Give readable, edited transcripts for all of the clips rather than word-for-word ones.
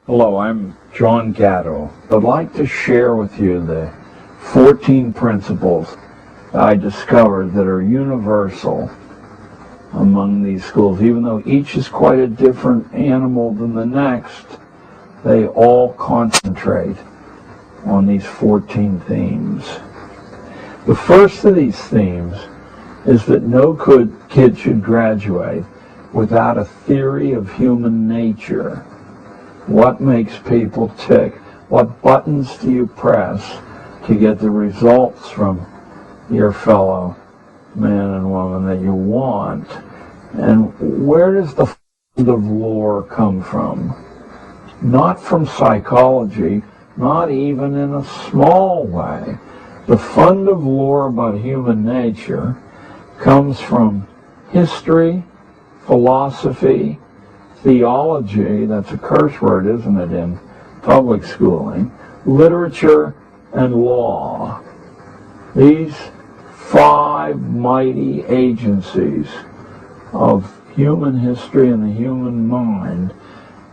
Hello, I'm John Gatto. I'd like to share with you the 14 principles I discovered that are universal among these schools. Even though each is quite a different animal than the next, they all concentrate on these 14 themes. The first of these themes is that no kid should graduate without a theory of human nature. What makes people tick? What buttons do you press to get the results from your fellow man and woman that you want? And where does the fund of lore come from? Not from psychology, not even in a small way. The fund of lore about human nature comes from history, philosophy, theology, that's a curse word, isn't it, in public schooling, literature, and law. These 5 mighty agencies of human history and the human mind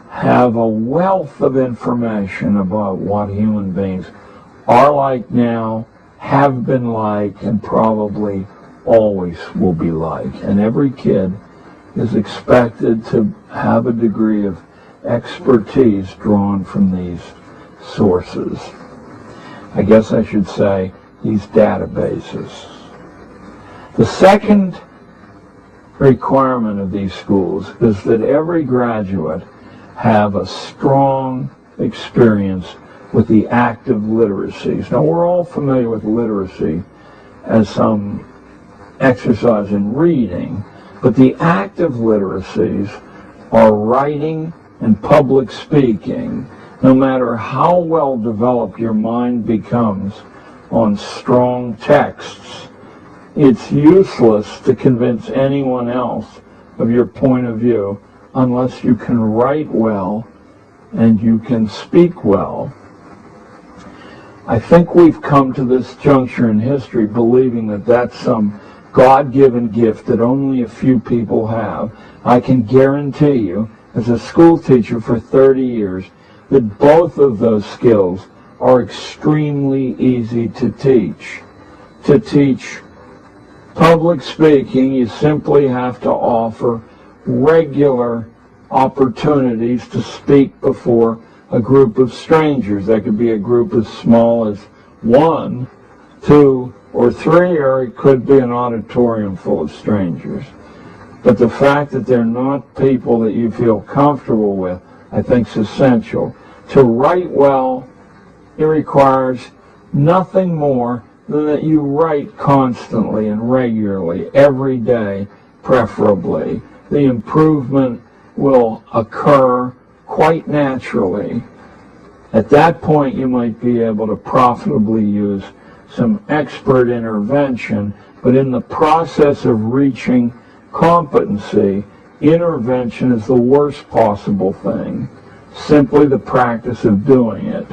have a wealth of information about what human beings are like now, have been like, and probably always will be like. And every kid is expected to have a degree of expertise drawn from these sources. I guess I should say these databases. The second requirement of these schools is that every graduate have a strong experience with the active literacies. Now, we're all familiar with literacy as some exercise in reading, but the active literacies are writing and public speaking. No matter how well developed your mind becomes on strong texts, it's useless to convince anyone else of your point of view unless you can write well and you can speak well. I think we've come to this juncture in history believing that that's some God-given gift that only a few people have. I can guarantee you, as a school teacher for 30 years, that both of those skills are extremely easy to teach. To teach public speaking, you simply have to offer regular opportunities to speak before a group of strangers. That could be a group as small as 1, 2, or 3, or it could be an auditorium full of strangers. But the fact that they're not people that you feel comfortable with, I think, is essential. To write well, it requires nothing more than that you write constantly and regularly, every day, preferably. The improvement will occur quite naturally. At that point, you might be able to profitably use some expert intervention, but in the process of reaching competency, intervention is the worst possible thing, simply the practice of doing it.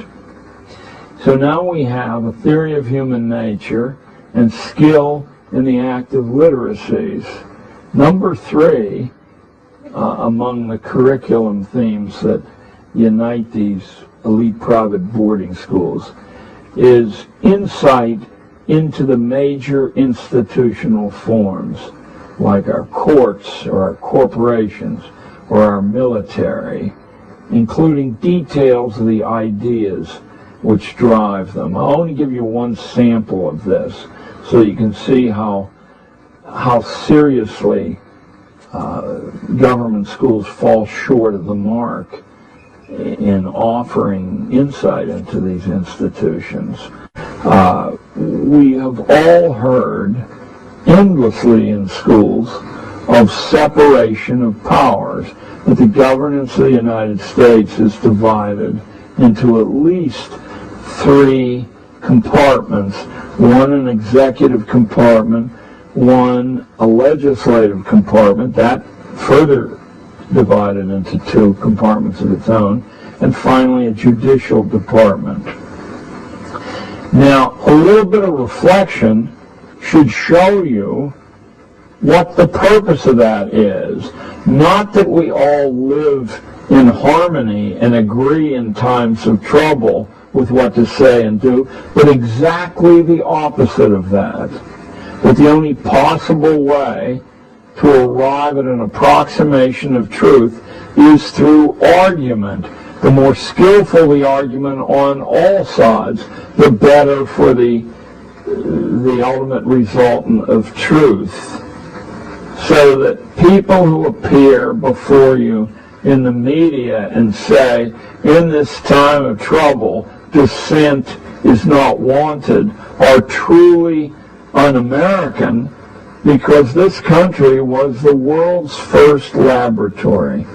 So now we have a theory of human nature and skill in the active literacies. Number 3, among the curriculum themes that unite these elite private boarding schools, is insight into the major institutional forms, like our courts or our corporations or our military, including details of the ideas which drive them. I'll only give you one sample of this so you can see how seriously government schools fall short of the mark in offering insight into these institutions. We have all heard endlessly in schools of separation of powers, that the governance of the United States is divided into at least 3 compartments. 1 an executive compartment, 1 a legislative compartment, that further divided into 2 compartments of its own, and finally a judicial department. Now, a little bit of reflection should show you what the purpose of that is. Not that we all live in harmony and agree in times of trouble with what to say and do, but exactly the opposite of that. That the only possible way to arrive at an approximation of truth is through argument. The more skillful the argument on all sides, the better for the ultimate resultant of truth. So that people who appear before you in the media and say, in this time of trouble, dissent is not wanted, are truly un-American, because this country was the world's first laboratory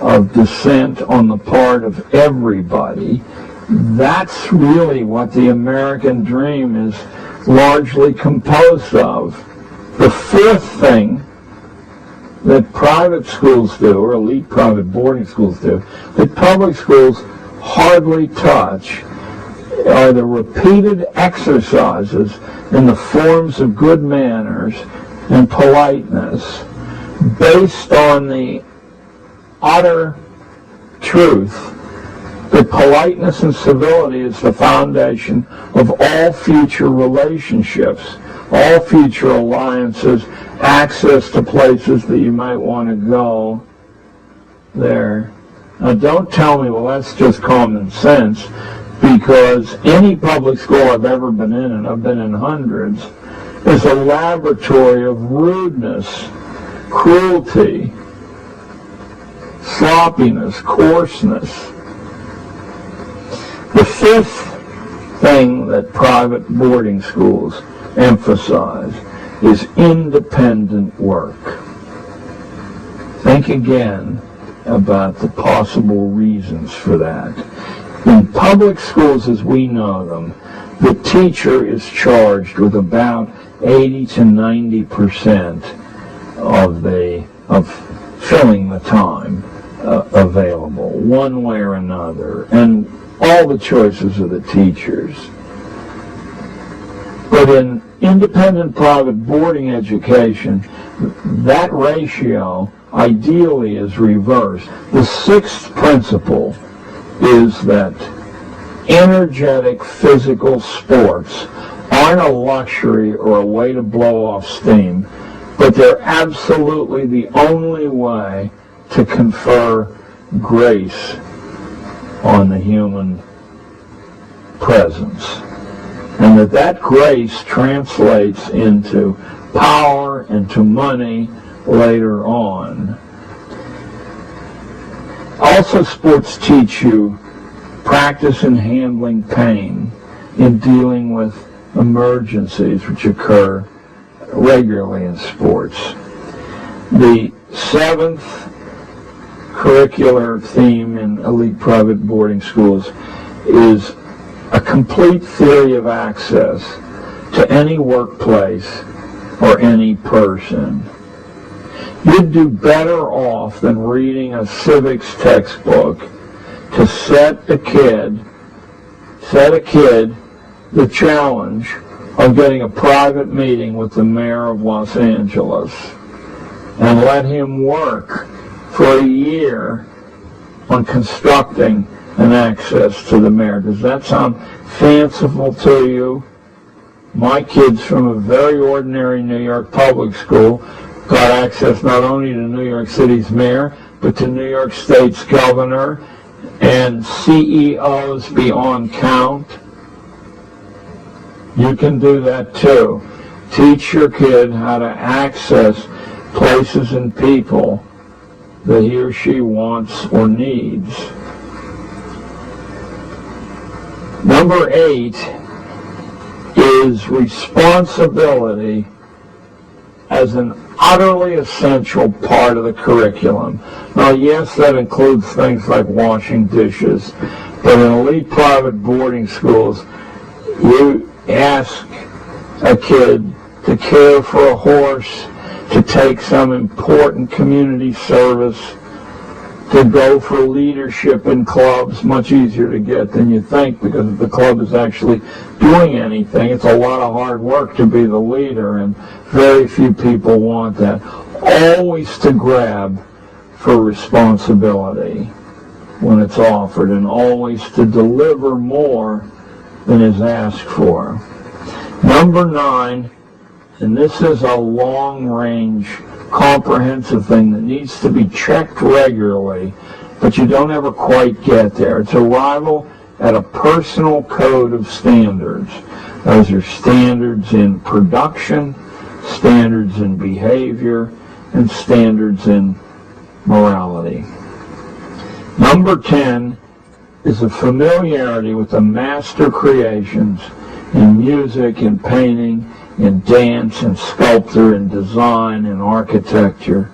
of dissent on the part of everybody. That's really what the American dream is largely composed of. The fourth thing that private schools do, or elite private boarding schools do, that public schools hardly touch, are the repeated exercises in the forms of good manners and politeness based on the utter truth that politeness and civility is the foundation of all future relationships, all future alliances, access to places that you might want to go there. Now don't tell me, well, that's just common sense, because any public school I've ever been in, and I've been in hundreds, is a laboratory of rudeness, cruelty, sloppiness, coarseness. The fifth thing that private boarding schools emphasize is independent work. Think again about the possible reasons for that. In public schools as we know them, the teacher is charged with about 80 to 90% of filling the time available, one way or another, and all the choices of the teachers. But in independent private boarding education, that ratio ideally is reversed. The sixth principle is that energetic physical sports aren't a luxury or a way to blow off steam, but they're absolutely the only way to confer grace on the human presence. And that grace translates into power, into money later on. Also, sports teach you practice in handling pain, in dealing with emergencies which occur regularly in sports. The seventh curricular theme in elite private boarding schools is a complete theory of access to any workplace or any person. You'd do better off than reading a civics textbook to set a kid the challenge of getting a private meeting with the mayor of Los Angeles and let him work for a year on constructing an access to the mayor. Does that sound fanciful to you? My kids from a very ordinary New York public school got access not only to New York City's mayor, but to New York State's governor and CEOs beyond count. You can do that too. Teach your kid how to access places and people that he or she wants or needs. Number 8 is responsibility as an utterly essential part of the curriculum. Now, yes, that includes things like washing dishes, but in elite private boarding schools, you ask a kid to care for a horse, to take some important community service, to go for leadership in clubs, much easier to get than you think, because if the club is actually doing anything, it's a lot of hard work to be the leader, and very few people want that. Always to grab for responsibility when it's offered, and always to deliver more than is asked for. Number 9, and this is a long-range, comprehensive thing that needs to be checked regularly, but you don't ever quite get there. It's arrival at a personal code of standards. Those are standards in production, standards in behavior, and standards in morality. Number 10 is a familiarity with the master creations in music, in painting, in dance, in sculpture, in design, in architecture,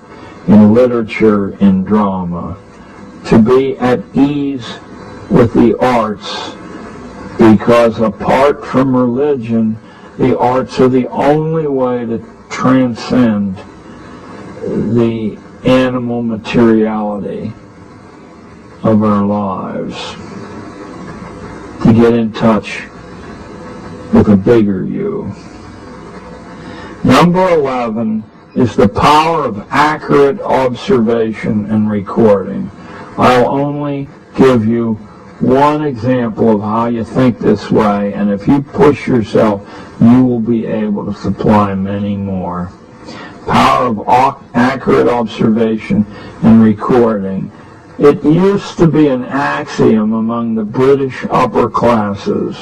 in literature, in drama. To be at ease with the arts, because apart from religion, the arts are the only way to transcend the animal materiality of our lives, to get in touch with a bigger you. Number 11 is the power of accurate observation and recording. I'll only give you one example of how you think this way, and if you push yourself, you will be able to supply many more. Power of accurate observation and recording. It used to be an axiom among the British upper classes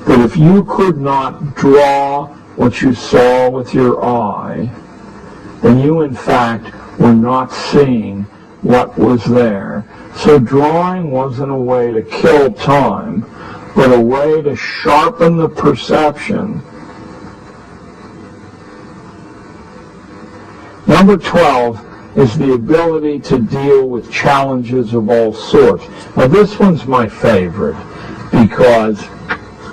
that if you could not draw what you saw with your eye, then you in fact were not seeing what was there. So drawing wasn't a way to kill time, but a way to sharpen the perception. Number 12 is the ability to deal with challenges of all sorts. Now this one's my favorite, because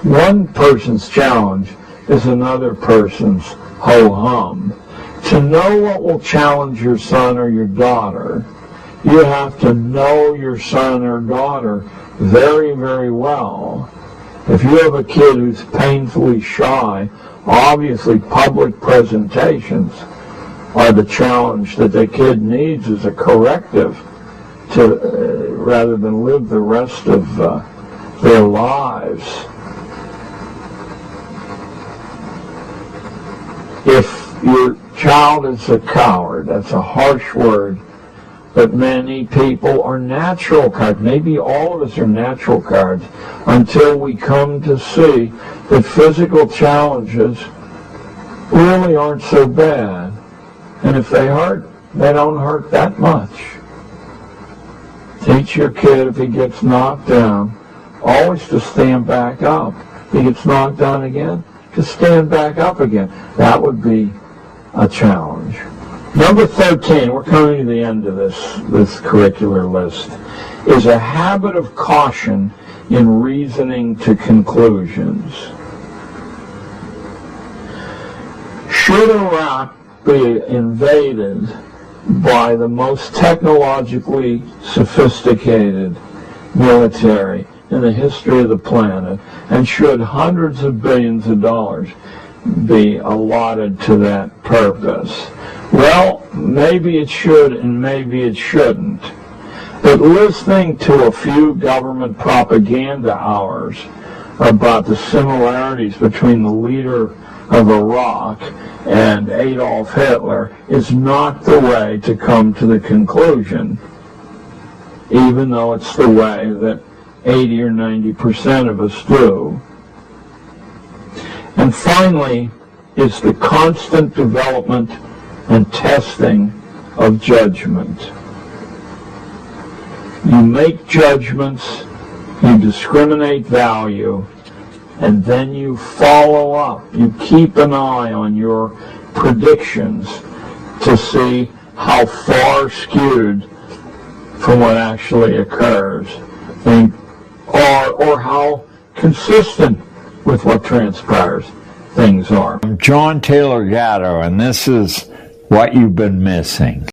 one person's challenge is another person's ho-hum. To know what will challenge your son or your daughter, you have to know your son or daughter very, very well. If you have a kid who's painfully shy, obviously public presentations are the challenge that the kid needs as a corrective to rather than live the rest of their lives. If your child is a coward, that's a harsh word, but many people are natural cowards. Maybe all of us are natural cowards until we come to see that physical challenges really aren't so bad. And if they hurt, they don't hurt that much. Teach your kid, if he gets knocked down, always to stand back up. If he gets knocked down again, to stand back up again. That would be a challenge. Number 13, we're coming to the end of this curricular list, is a habit of caution in reasoning to conclusions. Should Iraq be invaded by the most technologically sophisticated military in the history of the planet, and should hundreds of billions of dollars be allotted to that purpose? Well, maybe it should and maybe it shouldn't. But listening to a few government propaganda hours about the similarities between the leader of Iraq and Adolf Hitler is not the way to come to the conclusion, even though it's the way that 80 or 90% of us do. And finally is the constant development and testing of judgment. You make judgments, you discriminate value, and then you follow up. You keep an eye on your predictions to see how far skewed from what actually occurs, or how consistent with what transpires things are. I'm John Taylor Gatto, and this is What You've Been Missing.